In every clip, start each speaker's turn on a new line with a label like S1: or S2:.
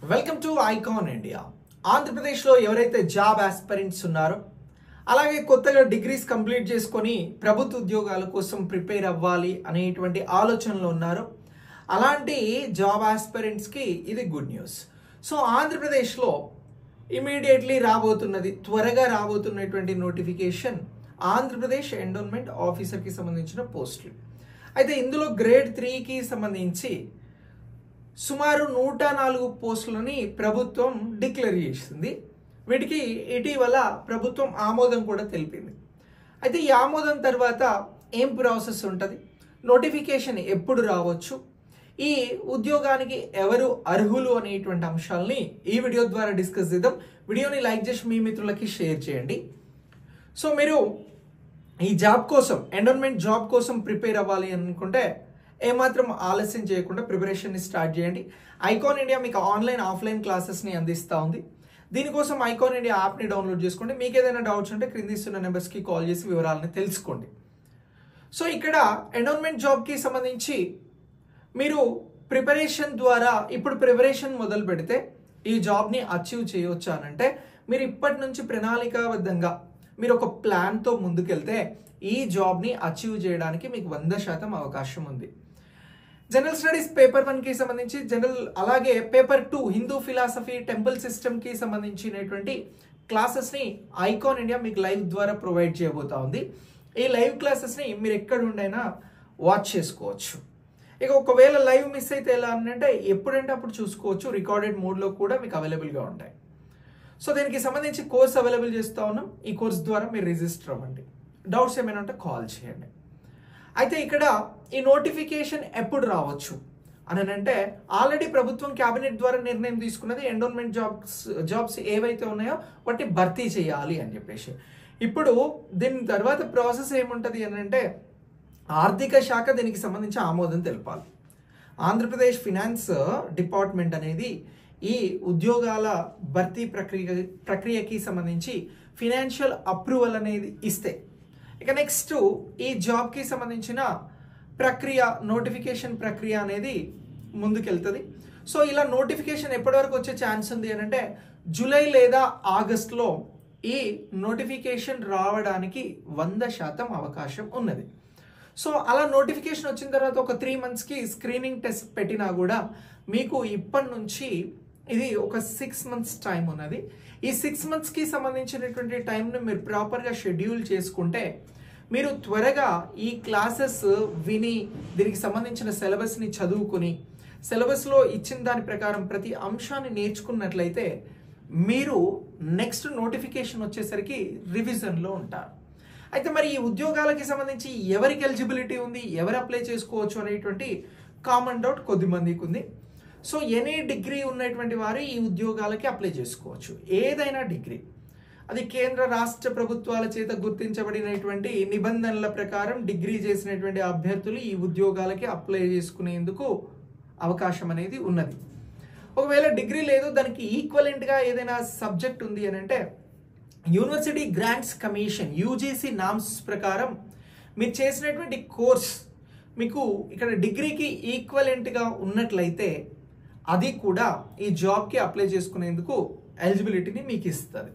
S1: Welcome to icon India. ఆంధ్రప్రదేశ్లో ఎవరైతే job aspirants ఉన్నారో, అలాగే కొత్తగా డిగ్రీస్ కంప్లీట్ చేసుకొని ప్రభుత్వ ఉద్యోగాల కోసం ప్రిపేర్ అవ్వాలి అనేటువంటి ఆలోచనలో ఉన్నారో, అలాంటి జాబ్ ఆస్పిరెంట్స్కి ఇది గుడ్ న్యూస్. సో ఆంధ్రప్రదేశ్లో ఇమీడియట్లీ త్వరగా రాబోతున్నటువంటి నోటిఫికేషన్ ఆంధ్రప్రదేశ్ ఎండోన్మెంట్ ఆఫీసర్కి సంబంధించిన పోస్టులు. అయితే ఇందులో గ్రేడ్ 3కి సంబంధించి సుమారు 104 పోస్టులని ప్రభుత్వం డిక్లేర్ చేసింది. వీటికి ఇటీవల ప్రభుత్వం ఆమోదం కూడా తెలిపింది. అయితే ఈ ఆమోదం తర్వాత ఏం ప్రాసెస్ ఉంటుంది, నోటిఫికేషన్ ఎప్పుడు రావచ్చు, ఈ ఉద్యోగానికి ఎవరు అర్హులు అనేటువంటి అంశాలని ఈ వీడియో ద్వారా డిస్కస్ చేద్దాం. వీడియోని లైక్ చేసి మీ మిత్రులకి షేర్ చేయండి. సో మీరు ఈ జాబ్ కోసం, ఎండోన్మెంట్ జాబ్ కోసం ప్రిపేర్ అవ్వాలి అనుకుంటే ఏమాత్రం ఆలస్యం చేయకుండా ప్రిపరేషన్ని స్టార్ట్ చేయండి. ఐకాన్ ఇండియా మీకు ఆన్లైన్ ఆఫ్లైన్ క్లాసెస్ని అందిస్తూ ఉంది. దీనికోసం ఐకాన్ ఇండియా యాప్ని డౌన్లోడ్ చేసుకోండి. మీకు ఏదైనా డౌట్స్ ఉంటే క్రింది ఇస్తున్న నెంబర్స్కి కాల్ చేసి వివరాలను తెలుసుకోండి. సో ఇక్కడ ఎండోన్మెంట్ జాబ్కి సంబంధించి మీరు ప్రిపరేషన్ ద్వారా ఇప్పుడు ప్రిపరేషన్ మొదలు పెడితే ఈ జాబ్ని అచీవ్ చేయవచ్చు అనంటే మీరు ఇప్పటి నుంచి ప్రణాళికాబద్ధంగా మీరు ఒక ప్లాన్తో ముందుకెళ్తే ఈ జాబ్ని అచీవ్ చేయడానికి మీకు 100% అవకాశం ఉంది. జనరల్ స్టడీస్ పేపర్ 1కి సంబంధించి అలాగే పేపర్ 2 హిందూ ఫిలాసఫీ టెంపుల్ సిస్టమ్కి సంబంధించినటువంటి క్లాసెస్ని ఐకాన్ ఇండియా మీకు లైవ్ ద్వారా ప్రొవైడ్ చేయబోతా ఉంది. ఈ లైవ్ క్లాసెస్ని మీరు ఎక్కడుండైనా వాచ్ చేసుకోవచ్చు. ఇక ఒకవేళ లైవ్ మిస్ అయితే ఎలా అంటే ఎప్పుడంటే అప్పుడు చూసుకోవచ్చు. రికార్డెడ్ మోడ్లో కూడా మీకు అవైలబుల్గా ఉంటాయి. సో దీనికి సంబంధించి కోర్స్ అవైలబుల్ చేస్తూ ఉన్నాం. ఈ కోర్స్ ద్వారా మీరు రిజిస్టర్ అవ్వండి. డౌట్స్ ఏమైనా ఉంటే కాల్ చేయండి. అయితే ఇక్కడ ఈ నోటిఫికేషన్ ఎప్పుడు రావచ్చు అని అంటే ఆల్రెడీ ప్రభుత్వం క్యాబినెట్ ద్వారా నిర్ణయం తీసుకున్నది ఎండోన్మెంట్ జాబ్స్ ఏవైతే ఉన్నాయో వాటి భర్తీ చేయాలి అని చెప్పేసి. ఇప్పుడు దీని తర్వాత ప్రాసెస్ ఏముంటుంది అని అంటే ఆర్థిక శాఖ దీనికి సంబంధించి ఆమోదం తెలపాలి. ఆంధ్రప్రదేశ్ ఫినాన్స్ డిపార్ట్మెంట్ అనేది ఈ ఉద్యోగాల భర్తీ ప్రక్రియకి సంబంధించి ఫినాన్షియల్ అప్రూవల్ అనేది ఇస్తే ఇక నెక్స్ట్ ఈ జాబ్కి సంబంధించిన నోటిఫికేషన్ ప్రక్రియ అనేది ముందుకెళ్తుంది. సో ఇలా నోటిఫికేషన్ ఎప్పటి వరకు వచ్చే ఛాన్స్ ఉంది అని అంటే జూలై లేదా ఆగస్టులో ఈ నోటిఫికేషన్ రావడానికి 100% అవకాశం ఉన్నది. సో అలా నోటిఫికేషన్ వచ్చిన తర్వాత ఒక 3 monthsకి స్క్రీనింగ్ టెస్ట్ పెట్టినా కూడా మీకు ఇప్పటి నుంచి ఇది ఒక 6 months టైం ఉన్నది. ఈ 6 monthsకి సంబంధించినటువంటి టైంను మీరు ప్రాపర్గా షెడ్యూల్ చేసుకుంటే మీరు త్వరగా ఈ క్లాసెస్ విని దీనికి సంబంధించిన సిలబస్ని చదువుకుని సిలబస్లో ఇచ్చిన దాని ప్రకారం ప్రతి అంశాన్ని నేర్చుకున్నట్లయితే మీరు నెక్స్ట్ నోటిఫికేషన్ వచ్చేసరికి రివిజన్లో ఉంటారు. అయితే మరి ఈ ఉద్యోగాలకి సంబంధించి ఎవరికి ఎలిజిబిలిటీ ఉంది, ఎవరు అప్లై చేసుకోవచ్చు అనేటువంటి కామన్ డౌట్ కొద్దిమందికి ఉంది. సో ఎనీ డిగ్రీ ఉన్నటువంటి వారు ఈ ఉద్యోగాలకి అప్లై చేసుకోవచ్చు. ఏదైనా డిగ్రీ, అది కేంద్ర రాష్ట్ర ప్రభుత్వాల చేత గుర్తించబడినటువంటి నిబంధనల ప్రకారం డిగ్రీ చేసినటువంటి అభ్యర్థులు ఈ ఉద్యోగాలకి అప్లై చేసుకునేందుకు అవకాశం అనేది ఉన్నది. ఒకవేళ డిగ్రీ లేదు, దానికి ఈక్వలెంట్గా ఏదైనా సబ్జెక్ట్ ఉంది అని అంటే university grants commission UGC norms ప్రకారం మీరు చేసినటువంటి కోర్స్ మీకు ఇక్కడ డిగ్రీకి ఈక్వలెంట్గా ఉన్నట్లయితే అది కూడా ఈ జాబ్కి అప్లై చేసుకునేందుకు ఎలిజిబిలిటీని మీకు ఇస్తుంది.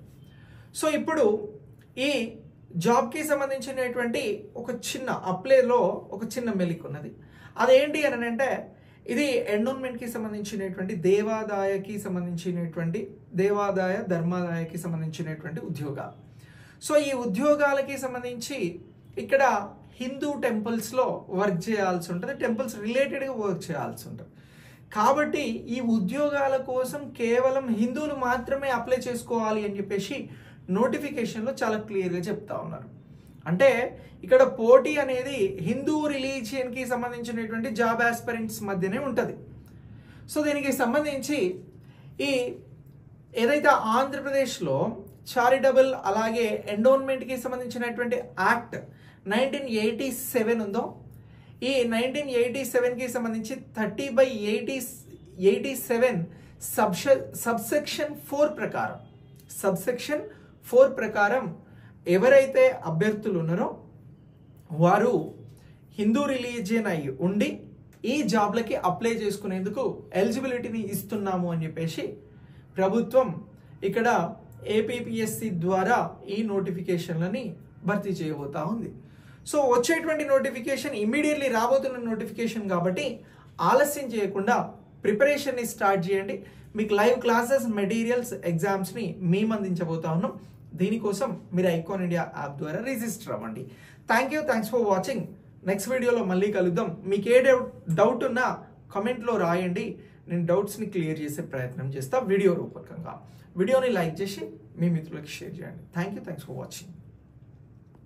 S1: సో ఇప్పుడు ఈ జాబ్కి సంబంధించినటువంటి ఒక చిన్న అప్లైలో ఒక చిన్న మెలిక్ ఉన్నది. అదేంటి అని అంటే ఇది ఎండోన్మెంట్కి సంబంధించినటువంటి దేవాదాయ ధర్మాదాయకి సంబంధించినటువంటి ఉద్యోగాలు. సో ఈ ఉద్యోగాలకి సంబంధించి ఇక్కడ హిందూ టెంపుల్స్లో వర్క్ చేయాల్సి ఉంటుంది, టెంపుల్స్ రిలేటెడ్గా వర్క్ చేయాల్సి ఉంటుంది. కాబట్టి ఈ ఉద్యోగాల కోసం కేవలం హిందువులు మాత్రమే అప్లై చేసుకోవాలి అని చెప్పేసి నోటిఫికేషన్లో చాలా క్లియర్గా చెప్తా ఉన్నారు. అంటే ఇక్కడ పోటీ అనేది హిందూ రిలీజియన్కి సంబంధించినటువంటి జాబ్ ఆస్పిరెంట్స్ మధ్యనే ఉంటుంది. సో దీనికి సంబంధించి ఈ ఏదైతే ఆంధ్రప్రదేశ్లో చారిటబుల్ అలాగే ఎండోన్మెంట్కి సంబంధించినటువంటి యాక్ట్ 1987 ఉందో, ఈ 1987కి సంబంధించి 30/87 సబ్సెక్షన్ 4 ప్రకారం ఎవరైతే అభ్యర్థులు ఉన్నారో వారు హిందూ రిలీజియన్ అయి ఉండి ఈ జాబ్లకి అప్లై చేసుకునేందుకు ఎలిజిబిలిటీని ఇస్తున్నాము అని చెప్పేసి ప్రభుత్వం ఇక్కడ ఏపీపీఎస్సి ద్వారా ఈ నోటిఫికేషన్లని భర్తీ చేయబోతా ఉంది. సో వచ్చేటువంటి నోటిఫికేషన్ ఇమ్మీడియట్లీ రాబోతున్న నోటిఫికేషన్ కాబట్టి ఆలస్యం చేయకుండా ప్రిపరేషన్ని స్టార్ట్ చేయండి. మీకు లైవ్ క్లాసెస్, మెటీరియల్స్, ఎగ్జామ్స్ని మేము అందించబోతా ఉన్నాం. దీనికోసం మీరు ఐకాన్ ఇండియా యాప్ ద్వారా రిజిస్టర్ అవ్వండి. Thanks for watching. నెక్స్ట్ వీడియోలో మళ్ళీ కలుద్దాం. మీకు ఏ డౌట్ ఉన్నా కమెంట్లో రాయండి. నేను డౌట్స్ని క్లియర్ చేసే ప్రయత్నం చేస్తా వీడియో రూపకంగా. వీడియోని లైక్ చేసి మీ మిత్రులకి షేర్ చేయండి. Thanks for watching.